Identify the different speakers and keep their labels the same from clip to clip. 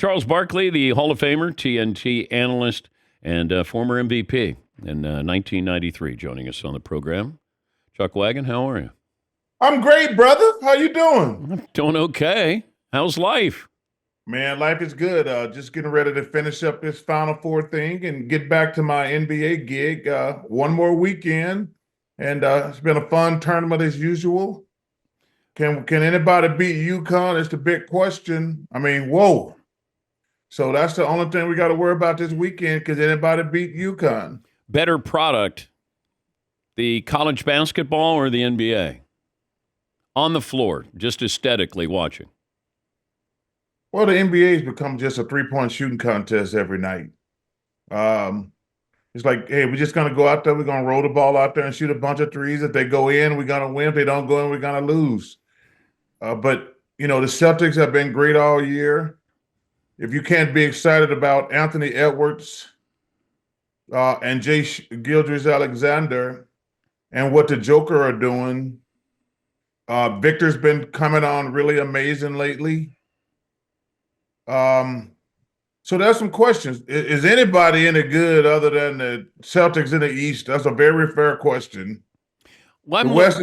Speaker 1: Charles Barkley, the Hall of Famer, TNT analyst, and former MVP in 1993, joining us on the program. Chuck Wagon, how are you?
Speaker 2: I'm great, brother. How you doing?
Speaker 1: I'm doing okay. How's life?
Speaker 2: Man, life is good. Just getting ready to finish up this Final Four thing and get back to my NBA gig. One more weekend, and it's been a fun tournament as usual. Can anybody beat UConn? It's the big question. I mean, whoa. So that's the only thing we got to worry about this weekend. Can anybody beat UConn?
Speaker 1: Better product, the college basketball or the NBA? On the floor, just aesthetically watching.
Speaker 2: Well, the NBA has become just a three-point shooting contest every night. Um, it's like, hey, we're just gonna go out there, we're gonna roll the ball out there and shoot a bunch of threes. If they go in, we're gonna win. If they don't go in, we're gonna lose. But the Celtics have been great all year. If you can't be excited about Anthony Edwards and Jay Gilders-Alexander and what the Joker are doing, Victor's been coming on really amazing lately. So there's some questions. Is anybody any good other than the Celtics in the East? That's a very fair question.
Speaker 1: Well,
Speaker 2: The West,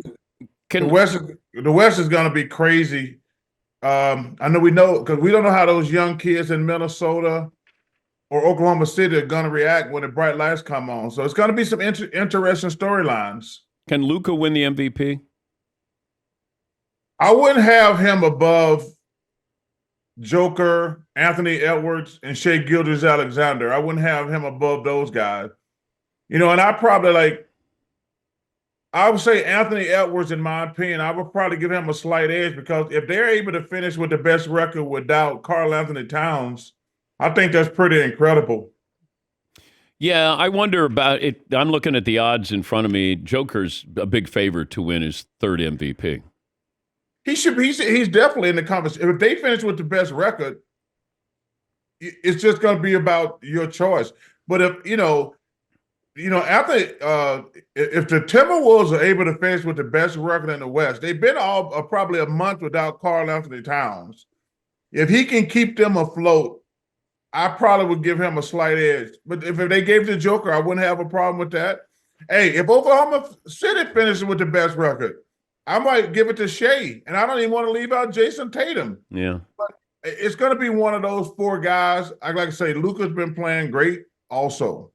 Speaker 1: can,
Speaker 2: the West is going to be crazy. I know because we don't know how those young kids in Minnesota or Oklahoma City are going to react when the bright lights come on. So it's going to be some interesting storylines.
Speaker 1: can Luka win the MVP?
Speaker 2: I wouldn't have him above Joker, Anthony Edwards, and Shea Gilders-Alexander. I wouldn't have him above those guys. And I would say Anthony Edwards, in my opinion, I would probably give him a slight edge because if they're able to finish with the best record without Karl Anthony Towns, I think that's pretty incredible.
Speaker 1: Yeah, I wonder about it. I'm looking at the odds in front of me. Joker's a big favorite to win his third MVP.
Speaker 2: He should be. He's definitely in the conversation. If they finish with the best record, it's just going to be about your choice. But if after if the Timberwolves are able to finish with the best record in the West, they've been all probably a month without Karl Anthony Towns. If he can keep them afloat, I probably would give him a slight edge. But if they gave the Joker, I wouldn't have a problem with that. Hey, if Oklahoma City finishes with the best record, I might give it to Shea, and I don't even want to leave out Jason Tatum.
Speaker 1: Yeah.
Speaker 2: But it's going to be one of those four guys. I like to say Luka's been playing great also.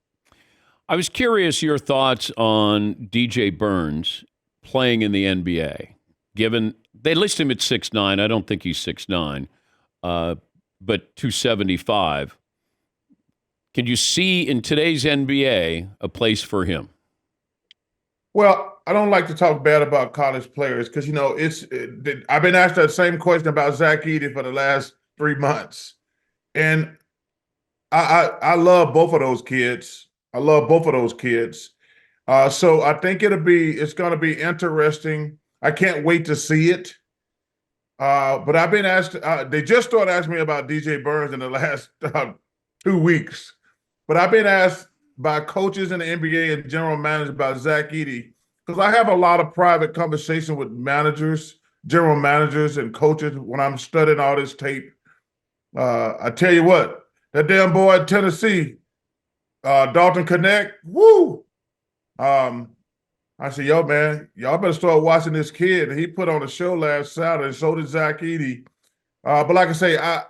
Speaker 1: I was curious your thoughts on DJ Burns playing in the NBA, given they list him at 6'9". I don't think he's 6'9", but 275. Can you see in today's NBA a place for him?
Speaker 2: Well, I don't like to talk bad about college players because, I've been asked that same question about Zach Edey for the last 3 months. And I love both of those kids. So I think it's going to be interesting. I can't wait to see it. But I've been asked, they just started asking me about DJ Burns in the last 2 weeks. But I've been asked by coaches in the NBA and general managers about Zach Edey because I have a lot of private conversation with managers, general managers, and coaches when I'm studying all this tape. I tell you what, that damn boy at Tennessee, Dalton Connect, woo! I said, yo, man, y'all better start watching this kid. He put on a show last Saturday, and so did Zach Edey. But like I say, I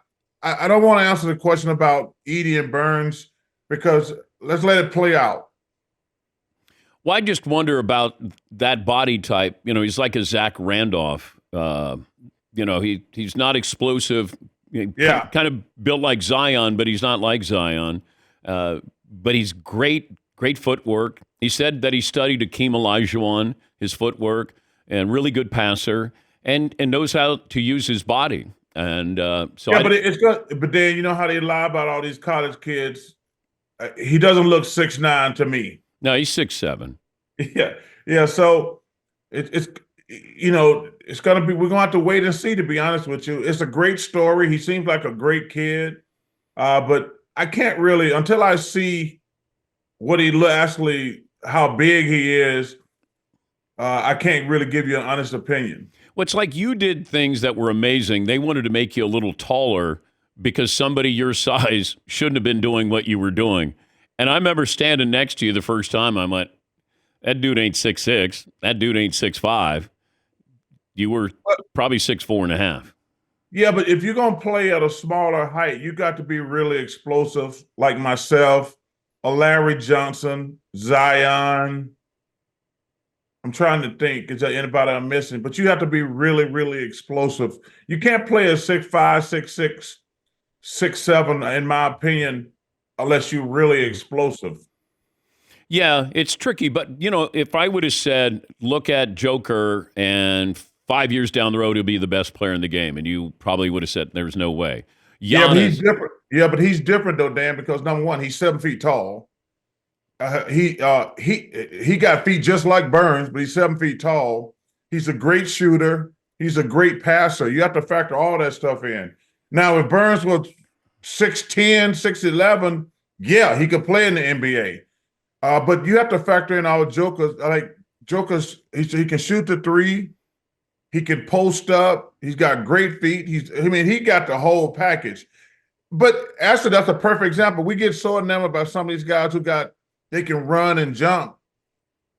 Speaker 2: don't want to answer the question about Edey and Burns because let's let it play out.
Speaker 1: Well, I just wonder about that body type. He's like a Zach Randolph. He's not explosive.
Speaker 2: Yeah.
Speaker 1: Kind of built like Zion, but he's not like Zion. But he's great footwork. He said that he studied Akeem Olajuwon, his footwork, and really good passer, and knows how to use his body. And
Speaker 2: it's good. But then you know how they lie about all these college kids. He doesn't look 6'9" to me.
Speaker 1: No, he's 6'7".
Speaker 2: Yeah. So it's going to be. We're going to have to wait and see. To be honest with you, it's a great story. He seems like a great kid, but I can't really until I see what how big he is. I can't really give you an honest opinion.
Speaker 1: Well, it's like you did things that were amazing. They wanted to make you a little taller, because somebody your size shouldn't have been doing what you were doing. And I remember standing next to you the first time. I went, that dude ain't 6'6". That dude ain't 6'5". You were probably 6'4.5".
Speaker 2: Yeah, but if you're gonna play at a smaller height, you got to be really explosive, like myself, a Larry Johnson, Zion. I'm trying to think, is there anybody I'm missing? But you have to be really, really explosive. You can't play a 6'5", 6'6", 6'7", in my opinion, unless you're really explosive.
Speaker 1: Yeah, it's tricky. But, if I would have said, look at Joker and 5 years down the road, he'll be the best player in the game, and you probably would have said, there's no way.
Speaker 2: Yeah, but he's different. Yeah, but he's different though, Dan, because number one, he's 7 feet tall. He got feet just like Burns, but he's 7 feet tall. He's a great shooter. He's a great passer. You have to factor all that stuff in. Now, if Burns was 6'10", 6'11", yeah, he could play in the NBA. But you have to factor in our Jokers. Like Jokers, he can shoot the three. He can post up. He's got great feet. He got the whole package. But actually, that's a perfect example. We get so enamored about some of these guys they can run and jump.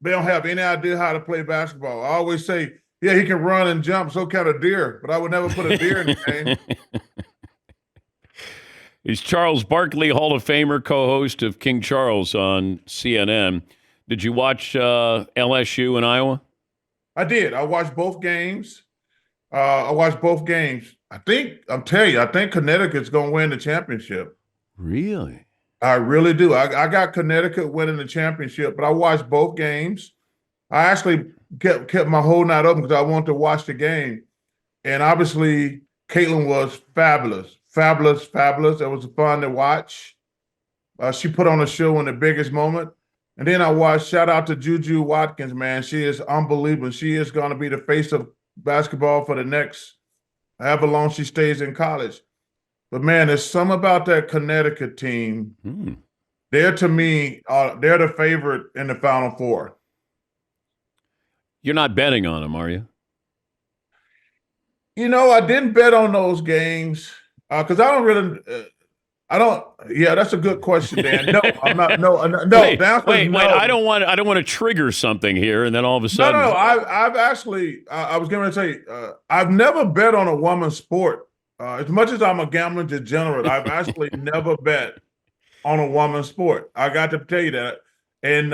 Speaker 2: They don't have any idea how to play basketball. I always say, yeah, he can run and jump. So can a deer, but I would never put a deer in the game.
Speaker 1: He's Charles Barkley, Hall of Famer, co-host of King Charles on CNN. Did you watch LSU in Iowa?
Speaker 2: I did. I watched both games. I think Connecticut's going to win the championship.
Speaker 1: Really?
Speaker 2: I really do. I got Connecticut winning the championship, but I watched both games. I actually kept my whole night open because I wanted to watch the game. And obviously, Caitlin was fabulous. Fabulous. It was fun to watch. She put on a show in the biggest moment. And then I watched, shout out to Juju Watkins, man. She is unbelievable. She is going to be the face of basketball for the next however long she stays in college. But, man, there's something about that Connecticut team. They're, to me, they're the favorite in the Final Four.
Speaker 1: You're not betting on them, are you?
Speaker 2: I didn't bet on those games because yeah, that's a good question, Dan. No, I'm not. No.
Speaker 1: Wait, I don't want to trigger something here, and then all of a sudden.
Speaker 2: No. I've actually. I was going to say I've never bet on a woman's sport. As much as I'm a gambling degenerate, I've actually never bet on a woman's sport. I got to tell you that, and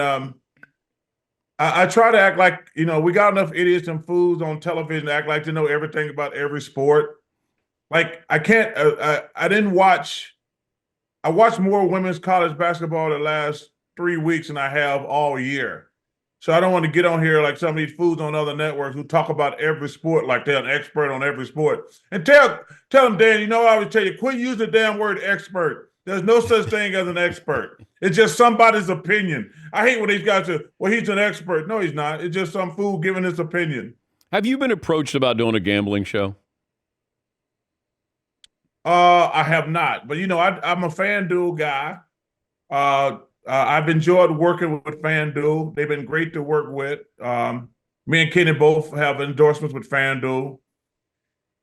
Speaker 2: I try to act like we got enough idiots and fools on television to act like to know everything about every sport. Like I can't. I didn't watch. I watched more women's college basketball the last 3 weeks than I have all year. So I don't want to get on here like some of these fools on other networks who talk about every sport like they're an expert on every sport. And tell them, Dan, I always tell you, quit using the damn word expert. There's no such thing as an expert. It's just somebody's opinion. I hate when these guys say, well, he's an expert. No, he's not. It's just some fool giving his opinion.
Speaker 1: Have you been approached about doing a gambling show?
Speaker 2: I have not, but I'm a FanDuel guy. I've enjoyed working with FanDuel. They've been great to work with. Me and Kenny both have endorsements with FanDuel.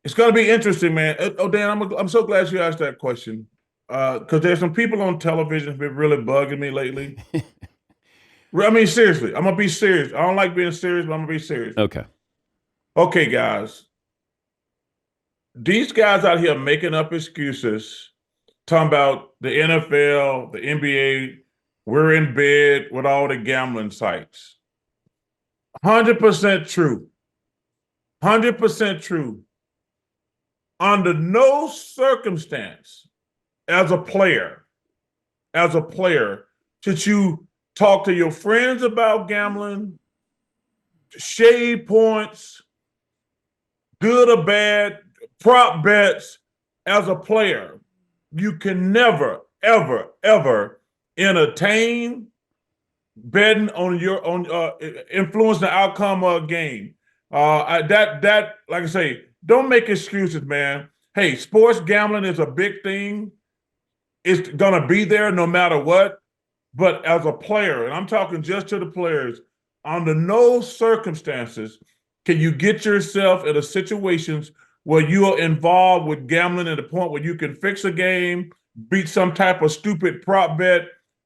Speaker 2: It's going to be interesting, man. Oh, Dan, I'm so glad you asked that question because there's some people on television who've been really bugging me lately. I mean, seriously, I'm going to be serious. I don't like being serious, but I'm going to be serious. Okay, guys. These guys out here making up excuses, talking about the NFL, the NBA, we're in bed with all the gambling sites. 100% true. 100% true. Under no circumstance, as a player, should you talk to your friends about gambling, shade points, good or bad, prop bets as a player. You can never, ever, ever entertain betting on influence the outcome of a game. That like I say, don't make excuses, man. Hey, sports gambling is a big thing. It's gonna be there no matter what. But as a player, and I'm talking just to the players, under no circumstances can you get yourself into situations where you are involved with gambling at the point where you can fix a game, beat some type of stupid prop bet.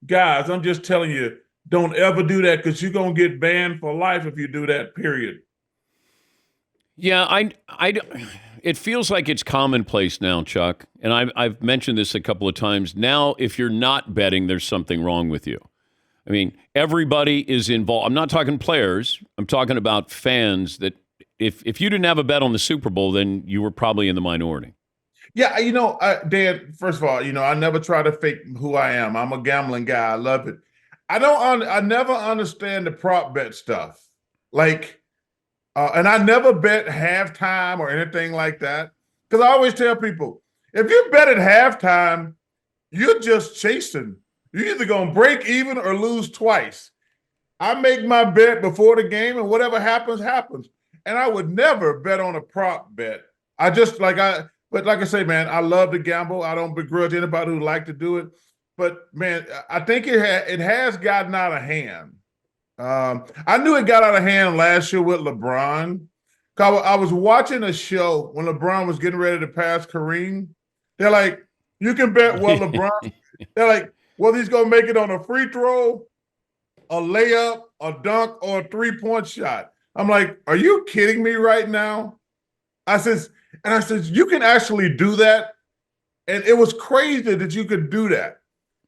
Speaker 2: Guys, I'm just telling you, don't ever do that because you're going to get banned for life if you do that, period.
Speaker 1: Yeah, it feels like it's commonplace now, Chuck. And I've mentioned this a couple of times. Now, if you're not betting, there's something wrong with you. I mean, everybody is involved. I'm not talking players. I'm talking about fans that if you didn't have a bet on the Super Bowl, then you were probably in the minority.
Speaker 2: Yeah, Dan, first of all, I never try to fake who I am. I'm a gambling guy. I love it. I never understand the prop bet stuff. Like, and I never bet halftime or anything like that. Because I always tell people, if you bet at halftime, you're just chasing. You're either going to break even or lose twice. I make my bet before the game, and whatever happens, happens. And I would never bet on a prop bet. But like I say, man, I love to gamble. I don't begrudge anybody who like to do it. But man, I think it has gotten out of hand. I knew it got out of hand last year with LeBron. I was watching a show when LeBron was getting ready to pass Kareem. They're like, you can bet what LeBron. They're like, whether he's going to make it on a free throw, a layup, a dunk, or a three-point shot. I'm like, are you kidding me right now? I said, you can actually do that. And it was crazy that you could do that.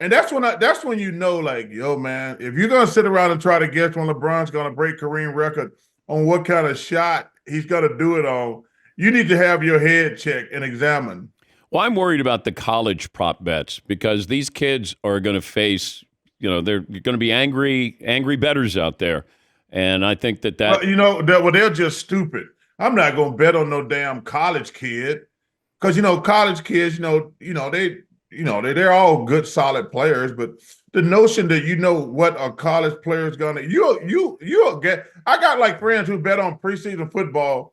Speaker 2: And that's when you know, like, yo, man, if you're going to sit around and try to guess when LeBron's going to break Kareem record on what kind of shot he's going to do it on, you need to have your head checked and examined.
Speaker 1: Well, I'm worried about the college prop bets because these kids are going to face, they're going to be angry bettors out there. And I think that
Speaker 2: they're just stupid. I'm not going to bet on no damn college kid because, college kids, they're all good, solid players. But the notion that what a college player is going to, you'll get. I got like friends who bet on preseason football,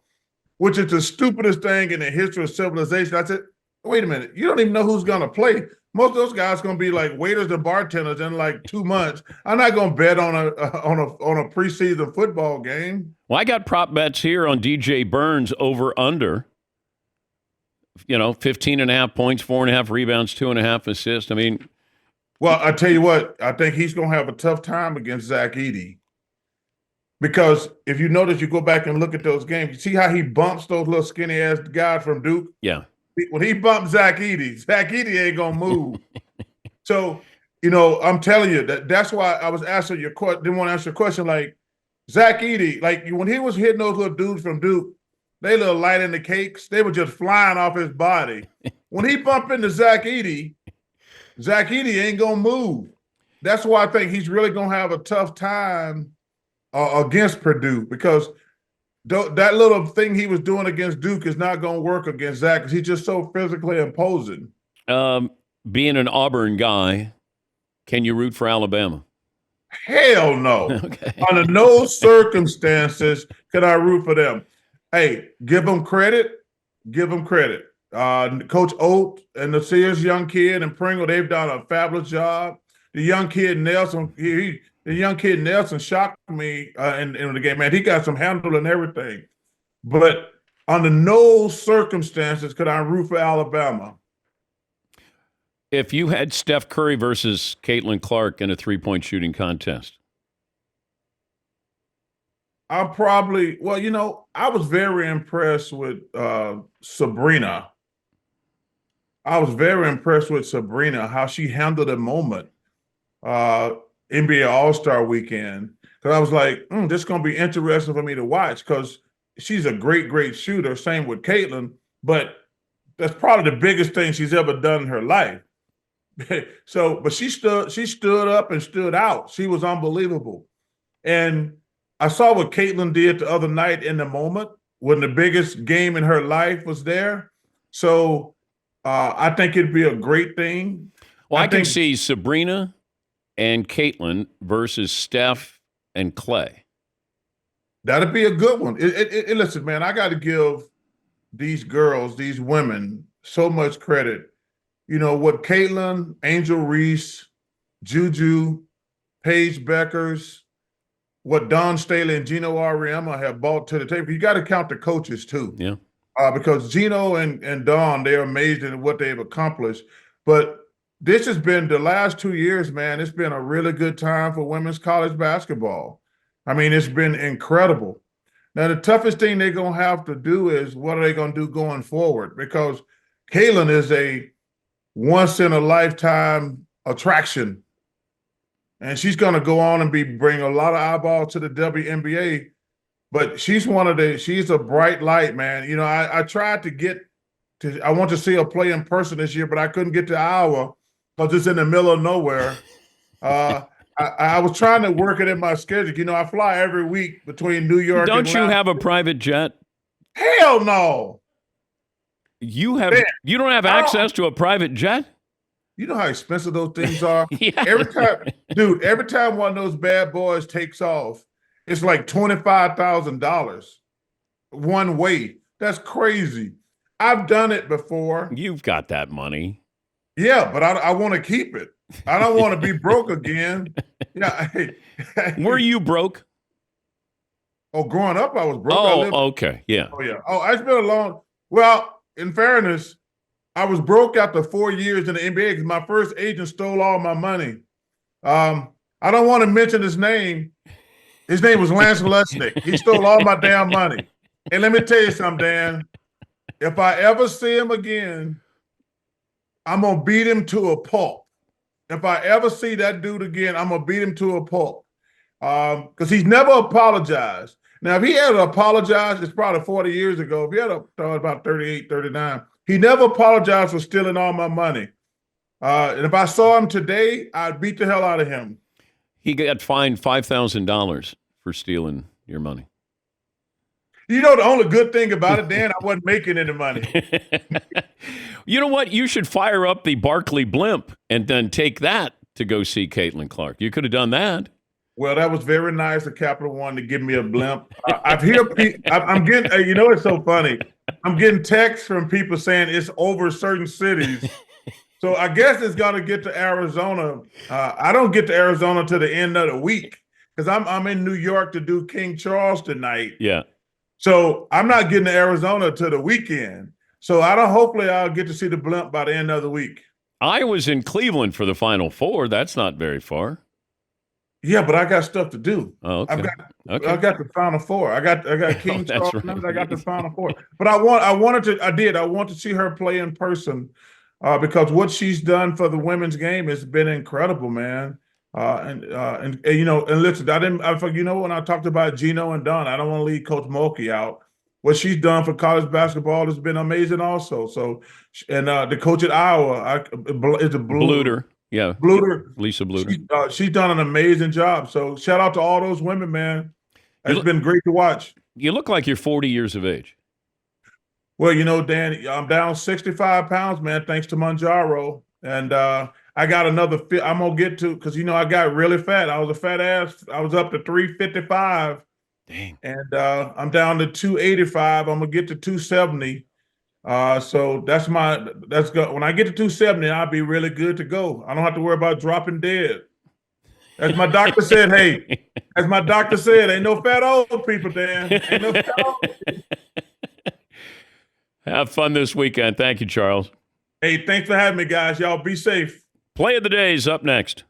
Speaker 2: which is the stupidest thing in the history of civilization. I said, wait a minute, you don't even know who's going to play. Most of those guys are going to be like waiters and bartenders in like 2 months. I'm not going to bet on a preseason football game.
Speaker 1: Well, I got prop bets here on DJ Burns over under. 15.5 points, 4.5 rebounds, 2.5 assists. I mean,
Speaker 2: well, I tell you what, I think he's going to have a tough time against Zach Edey. Because if you notice, you go back and look at those games, you see how he bumps those little skinny ass guys from Duke?
Speaker 1: Yeah.
Speaker 2: When he bumped Zach Edey ain't gonna move. So, I'm telling you that's why I was answering your question. Didn't want to answer your question. Like Zach Edey, like when he was hitting those little dudes from Duke, they little light in the cakes. They were just flying off his body. When he bumped into Zach Edey ain't gonna move. That's why I think he's really gonna have a tough time against Purdue because that little thing he was doing against Duke is not going to work against Zach because he's just so physically imposing.
Speaker 1: Being an Auburn guy, can you root for Alabama?
Speaker 2: Hell no.
Speaker 1: Okay.
Speaker 2: Under no circumstances can I root for them. Hey, give them credit. Give them credit. Coach Oat and the Sears young kid and Pringle, they've done a fabulous job. The young kid Nelson, the young kid Nelson shocked me in the game. Man, he got some handle and everything. But under no circumstances could I root for Alabama.
Speaker 1: If you had Steph Curry versus Caitlin Clark in a three-point shooting contest.
Speaker 2: I was very impressed with Sabrina. How she handled the moment. NBA All-Star Weekend, because I was like, this is going to be interesting for me to watch because she's a great, great shooter. Same with Caitlin, but that's probably the biggest thing she's ever done in her life. But she stood up and stood out. She was unbelievable. And I saw what Caitlin did the other night in the moment when the biggest game in her life was there. So I think it'd be a great thing.
Speaker 1: Well, I can see Sabrina and Caitlin versus Steph and Clay.
Speaker 2: That'd be a good one. Listen, man, I got to give these girls, these women, so much credit. What Caitlin, Angel Reese, Juju, Paige Beckers, what Don Staley and Gino Auriemma have brought to the table. You got to count the coaches too.
Speaker 1: Yeah.
Speaker 2: because Gino and Dawn, they're amazing at what they've accomplished. But this has been the last 2 years, man. It's been a really good time for women's college basketball. I mean, it's been incredible. Now, the toughest thing they're going to have to do is what are they going to do going forward? Because Kaylin is a once in a lifetime attraction. And she's going to go on and bring a lot of eyeballs to the WNBA. But she's a bright light, man. You know, I tried to I want to see her play in person this year, but I couldn't get to Iowa because it's in the middle of nowhere. I was trying to work it in my schedule. You know, I fly every week between New York and
Speaker 1: Don't you have a private jet?
Speaker 2: Hell no.
Speaker 1: You don't have access to a private jet?
Speaker 2: You know how expensive those things are?
Speaker 1: Yeah.
Speaker 2: Every time one of those bad boys takes off, it's like $25,000 one way. That's crazy. I've done it before.
Speaker 1: You've got that money.
Speaker 2: Yeah, but I want to keep it. I don't want to be broke again. Yeah.
Speaker 1: Were you broke?
Speaker 2: Oh, growing up, I was broke.
Speaker 1: Okay. Yeah.
Speaker 2: Oh, yeah. Oh, it's been well, in fairness, I was broke after 4 years in the NBA because my first agent stole all my money. I don't want to mention his name. His name was Lance Lusnick. He stole all my damn money. And let me tell you something, Dan. If I ever see him again, I'm going to beat him to a pulp. If I ever see that dude again, I'm going to beat him to a pulp. Because he's never apologized. Now, if he had apologized, it's probably 40 years ago. If he had about 38, 39, he never apologized for stealing all my money. And if I saw him today, I'd beat the hell out of him.
Speaker 1: He got fined $5,000 for stealing your money.
Speaker 2: You know, the only good thing about it, Dan, I wasn't making any money.
Speaker 1: You know what? You should fire up the Barkley blimp and then take that to go see Caitlin Clark. You could have done that.
Speaker 2: Well, that was very nice of Capital One to give me a blimp. I'm getting, you know, it's so funny. I'm getting texts from people saying it's over certain cities. So I guess it's going to get to Arizona. I don't get to Arizona till the end of the week because I'm in New York to do King Charles tonight.
Speaker 1: Yeah.
Speaker 2: So I'm not getting to Arizona till the weekend. So hopefully I'll get to see the blimp by the end of the week.
Speaker 1: I was in Cleveland for the Final Four. That's not very far.
Speaker 2: Yeah, but I got stuff to do.
Speaker 1: Oh, okay.
Speaker 2: I got the Final Four. I got King Charles. Right. I got the Final Four. But I want to see her play in person because what she's done for the women's game has been incredible, man. And you know, and listen, when I talked about Gino and Don, I don't want to leave Coach Mulkey out. What she's done for college basketball has been amazing also. So, and the coach at Iowa is a
Speaker 1: Bluter. Yeah.
Speaker 2: Bluter.
Speaker 1: Lisa Bluter.
Speaker 2: She's done an amazing job. So shout out to all those women, man. It's been great to watch.
Speaker 1: You look like you're 40 years of age.
Speaker 2: Well, you know, Dan, I'm down 65 pounds, man, thanks to Manjaro. And I got another I'm going to get to, because, you know, I got really fat. I was a fat ass. I was up to 355.
Speaker 1: Dang.
Speaker 2: And I'm down to 285. I'm going to get to 270. So that's good. When I get to 270, I'll be really good to go. I don't have to worry about dropping dead. As my doctor said, ain't no fat old people, Dan. Ain't no fat old people.
Speaker 1: Have fun this weekend. Thank you, Charles.
Speaker 2: Hey, thanks for having me, guys. Y'all be safe.
Speaker 1: Play of the Day is up next.